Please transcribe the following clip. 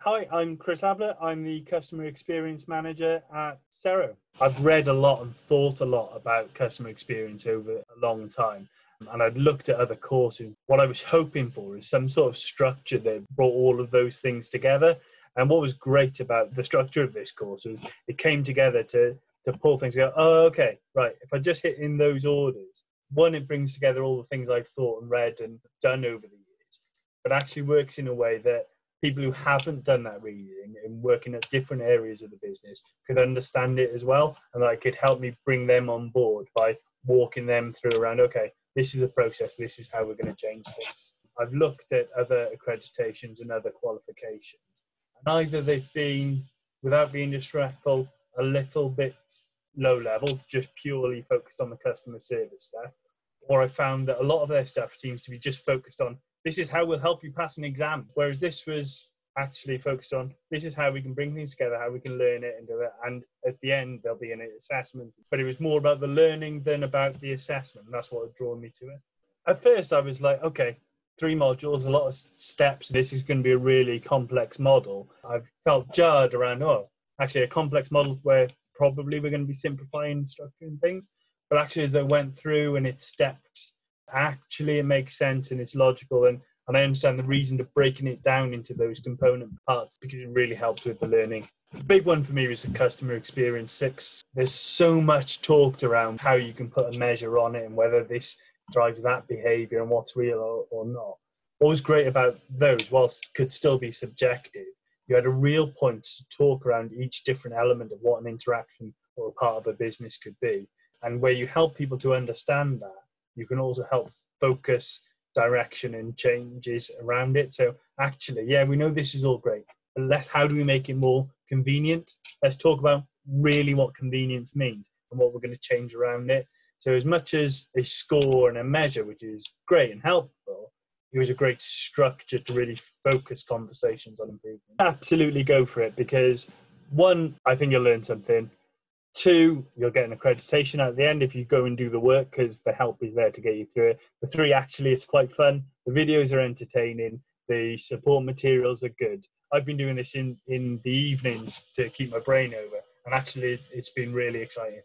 Hi, I'm Kris Ablett. I'm the Customer Experience Manager at Cero. I've read a lot and thought a lot about customer experience over a long time. And I'd looked at other courses. What I was hoping for is some sort of structure that brought all of those things together. And what was great about the structure of this course was it came together to pull things together. Oh, okay, right. If I just hit in those orders, one, it brings together all the things I've thought and read and done over the years, but actually works in a way that people who haven't done that reading and working at different areas of the business could understand it as well. And that could help me bring them on board by walking them through around, okay, this is the process, this is how we're going to change things. I've looked at other accreditations and other qualifications, and either they've been, without being disrespectful, a little bit low level, just purely focused on the customer service stuff, or I found that a lot of their stuff seems to be just focused on, this is how we'll help you pass an exam, whereas this was actually focused on, this is how we can bring things together, how we can learn it and do it, and at the end there'll be an assessment. But it was more about the learning than about the assessment, and that's what had drawn me to it. At first I was like, okay, 3 modules, a lot of steps, this is going to be a really complex model. I felt jarred around, oh, actually a complex model where probably we're going to be simplifying, structuring things. But actually as I went through and it stepped, actually it makes sense and it's logical, and I understand the reason to breaking it down into those component parts because it really helps with the learning. The big one for me was the customer experience 6. There's so much talked around how you can put a measure on it and whether this drives that behavior and what's real or not. What was great about those, whilst could still be subjective, you had a real point to talk around each different element of what an interaction or a part of a business could be. And where you help people to understand that, you can also help focus direction and changes around it. So actually, yeah, we know this is all great, but how do we make it more convenient? Let's talk about really what convenience means and what we're going to change around it. So as much as a score and a measure, which is great and helpful, it was a great structure to really focus conversations on improvement. Absolutely go for it, because 1, I think you'll learn something. 2, you'll get an accreditation at the end if you go and do the work, because the help is there to get you through it. The 3, actually, it's quite fun. The videos are entertaining. The support materials are good. I've been doing this in the evenings to keep my brain over, and actually it's been really exciting.